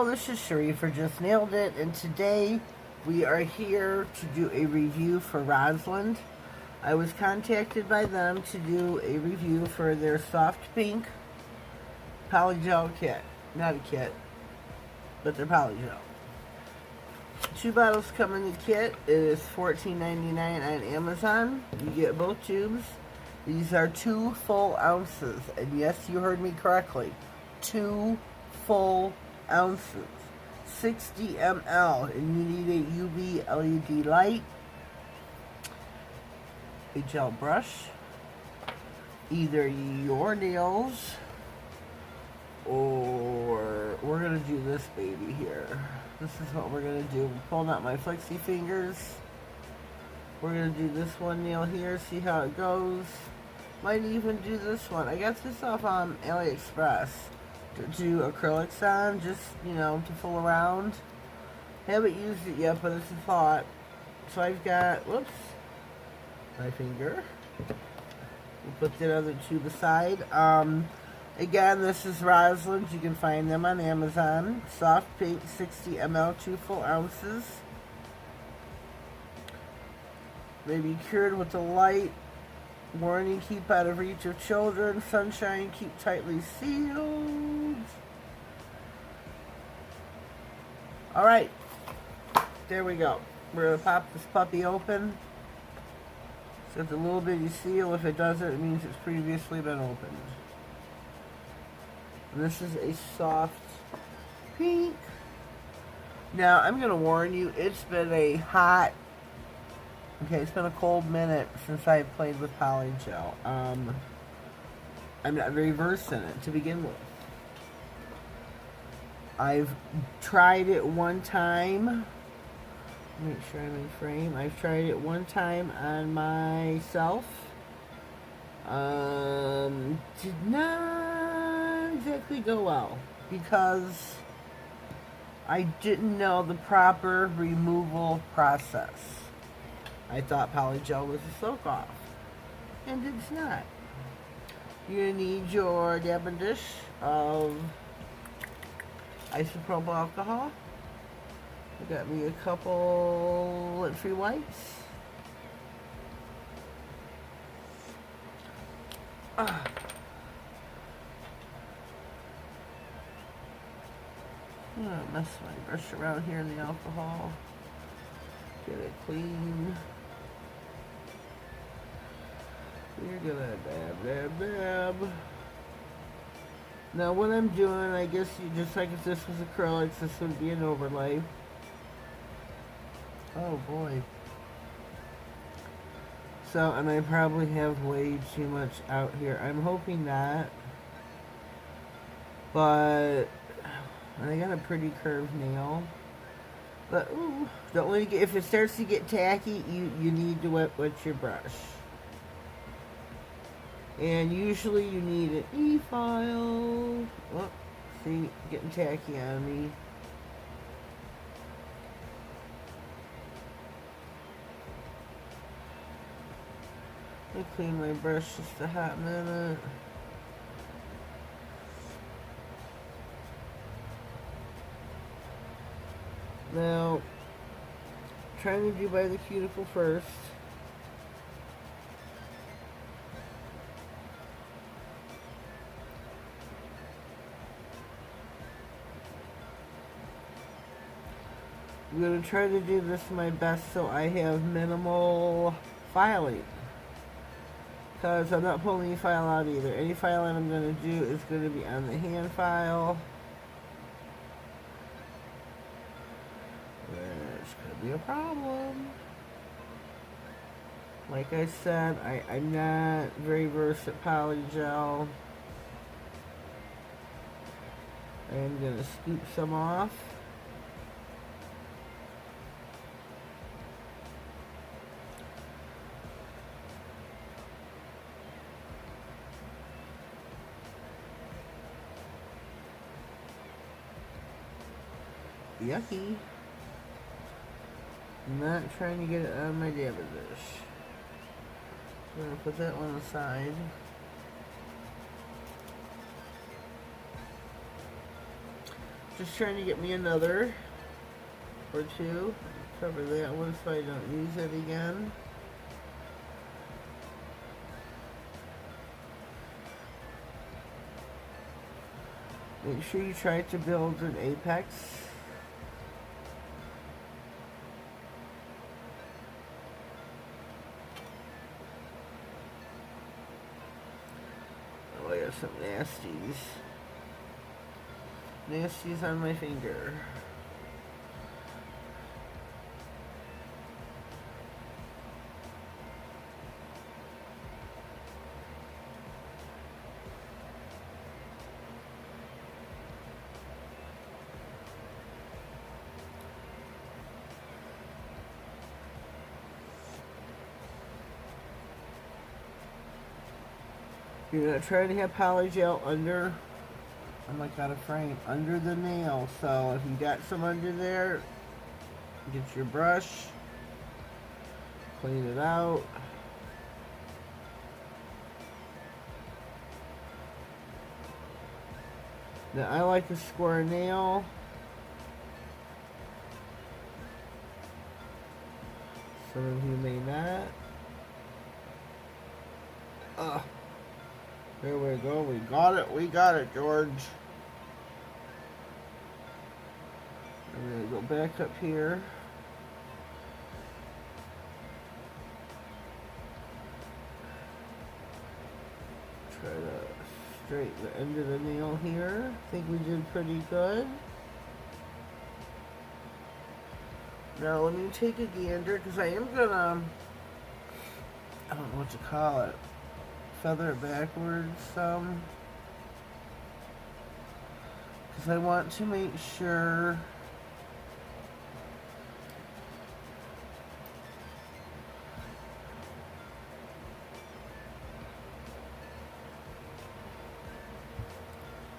Hello, this is Sheree for Just Nailed It, and today we are here to do a review for Rosalind. I was contacted by them to do a review for their soft pink polygel kit. Not a kit, but their polygel. 2 bottles come in the kit. It is $14.99 on Amazon. You get both tubes. These are 2 full ounces, and yes, you heard me correctly. 2 full ounces, 60 ml, and you need a UV LED light, a gel brush, either your nails, or we're gonna do this baby here. This is what we're gonna do. I'm pulling out my flexi fingers. We're gonna do this one nail here, see how it goes. Might even do this one. I got this off on AliExpress to do acrylics on, just, you know, to fool around. Haven't used it yet, but it's a thought. So I've got, whoops, my finger. We'll put the other tube aside. Again, this is Rosalind. You can find them on Amazon. Soft pink, 60 ml, 2 full ounces. May be cured with the light. Warning, keep out of reach of children. Sunshine, keep tightly sealed. Alright, there we go. We're going to pop this puppy open. So it's a little bitty seal. If it doesn't, it means it's previously been opened. And this is a soft pink. Now, I'm going to warn you, it's been a hot, it's been a cold minute since I played with polygel. I'm not very versed in it to begin with. I've tried it one time. Make sure I'm in frame. I've tried it one time on myself. Did not exactly go well because I didn't know the proper removal process. I thought polygel was a soak off, and it's not. You're gonna need your dabbing dish of isopropyl alcohol. I got me a couple lint-free wipes. I'm gonna mess my brush around here in the alcohol. Get it clean. You're gonna dab, dab, dab. Now what I'm doing, I guess you just like if this was acrylics, this would be an overlay. Oh boy. So, and I probably have way too much out here. I'm hoping not. But I got a pretty curved nail. But ooh, don't let it get, if it starts to get tacky, you need to wet your brush. And usually you need an E-file. Oh, see, getting tacky on me. Let me clean my brush just a hot minute. Now, trying to do by the cuticle first. I'm going to try to do this my best so I have minimal filing. Because I'm not pulling any file out either. Any filing I'm going to do is going to be on the hand file. There's going to be a problem. Like I said, I'm not very versed at polygel. I'm going to scoop some off. Yucky. I'm not trying to get it out of my dabbing dish. I'm going to put that one aside. Just trying to get me another or two. Cover that one so I don't use it again. Make sure you try to build an apex. Oh, I got some nasties. Nasties on my finger. You're going to try to have poly gel under, I'm like out of frame, under the nail. So if you got some under there, get your brush, clean it out. Now I like a square nail. Some of you may not. There we go. We got it. We got it, George. I'm going to go back up here. Try to straighten the end of the nail here. I think we did pretty good. Now let me take a gander because I am going to, I don't know what to call it. Feather it backwards some, because I want to make sure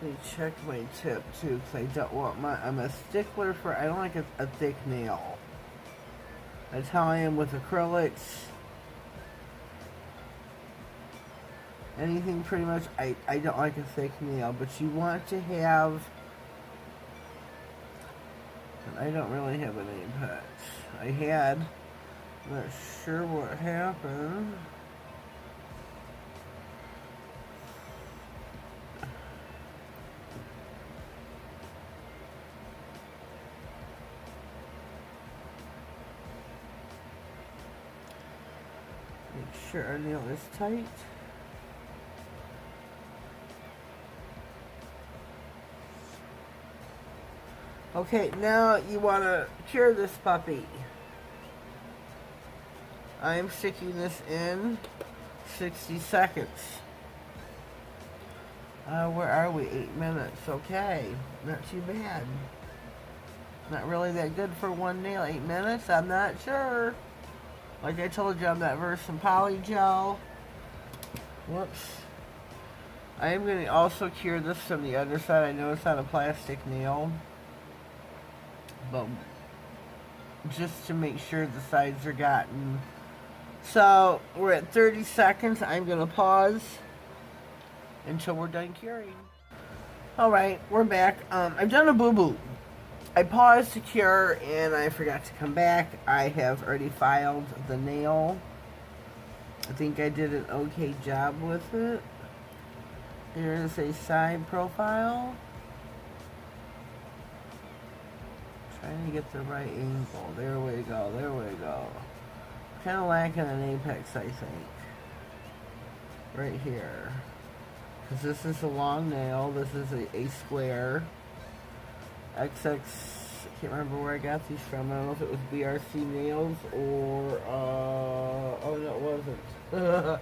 let me check my tip too, because I don't want my, I'm a stickler for, I don't like a thick nail. That's how I am with acrylics. Anything pretty much, I don't like a thick nail, but you want to have, and I don't really have an apex. I had, I'm not sure what happened. Make sure our nail is tight. Okay, now you want to cure this puppy. I am sticking this in 60 seconds. Where are we? 8 minutes. Okay, not too bad. Not really that good for one nail. 8 minutes? I'm not sure. Like I told you, I'm not versed in poly gel. Whoops. I am going to also cure this from the other side. I know it's not a plastic nail, but just to make sure the sides are gotten. So we're at 30 seconds. I'm going to pause until we're done curing. Alright, we're back. I've done a boo-boo. I paused to cure and I forgot to come back. I have already filed the nail. I think I did an okay job with it. There is a side profile. Trying to get the right angle. There we go. There we go. Kind of lacking an apex, I think. Right here. Because this is a long nail. This is a square. XX. I can't remember where I got these from. I don't know if it was BRC Nails or... oh, no, it wasn't.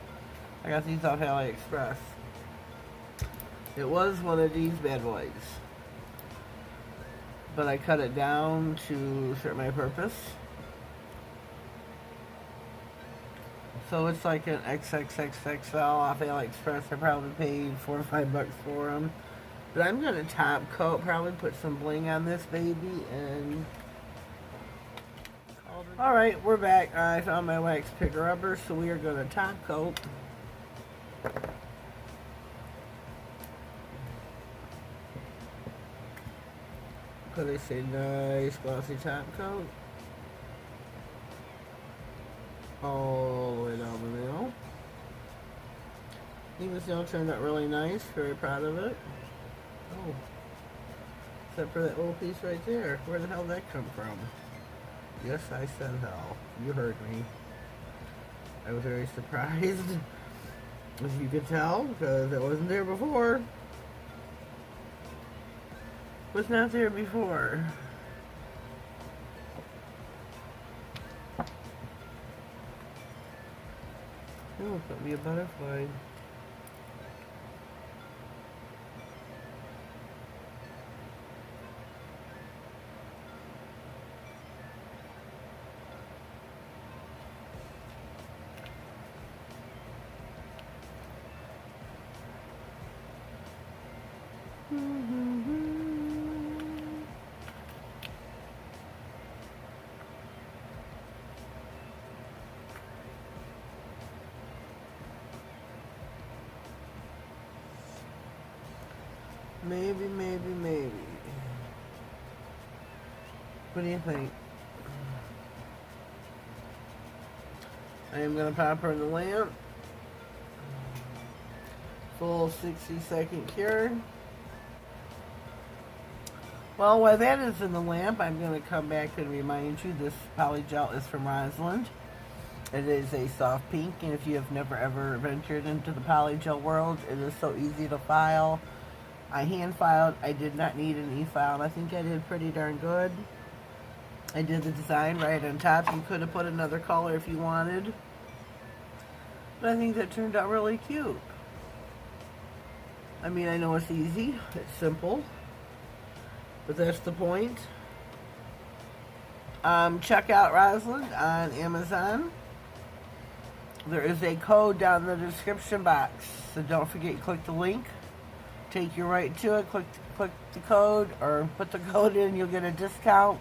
I got these off AliExpress. It was one of these bad boys. But I cut it down to serve my purpose. So it's like an XXXXL off AliExpress. I probably paid $4 to $5 for them. But I'm going to top coat, probably put some bling on this baby, and... Alright, we're back. I found my wax pick rubber, so we are going to top coat. Could I say nice glossy top coat? All the way down the nail. I think this nail turned out really nice. Very proud of it. Oh. Except for that little piece right there. Where the hell did that come from? Yes, I said hell. You heard me. I was very surprised, as you could tell, because it wasn't there before. Was not there before. Oh, put me a butterfly. Maybe, maybe, maybe. What do you think? I am going to pop her in the lamp. Full 60-second cure. Well, while that is in the lamp, I'm going to come back and remind you this poly gel is from Rosalind. It is a soft pink, and if you have never ever ventured into the poly gel world, it is so easy to file. I hand filed. I did not need an e-file. I think I did pretty darn good. I did the design right on top. You could have put another color if you wanted, but I think that turned out really cute. I mean, I know it's easy, it's simple, but that's the point. Check out Rosalind on Amazon. There is a code down in the description box, so don't forget, click the link. Take you right to it. Click the code, or put the code in. You'll get a discount.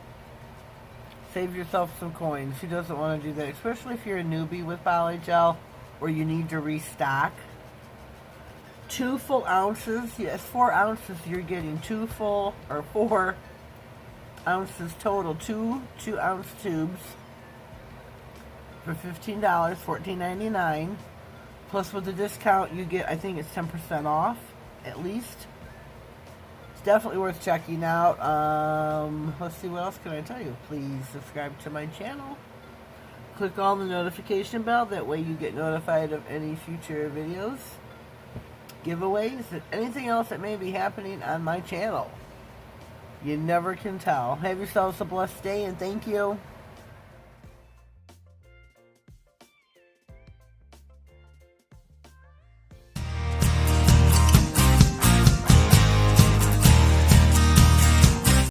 Save yourself some coins. Who doesn't want to do that? Especially if you're a newbie with poly gel, or you need to restock. 2 full ounces. Yes, 4 ounces. You're getting 2 full, or 4 ounces total. 2 2-ounce tubes for $15, $14.99. Plus, with the discount, you get, I think it's 10% off. At least. It's definitely worth checking out. Let's see, what else can I tell you? Please subscribe to my channel. Click on the notification bell. That way you get notified of any future videos, giveaways, and anything else that may be happening on my channel. You never can tell. Have yourselves a blessed day, and thank you.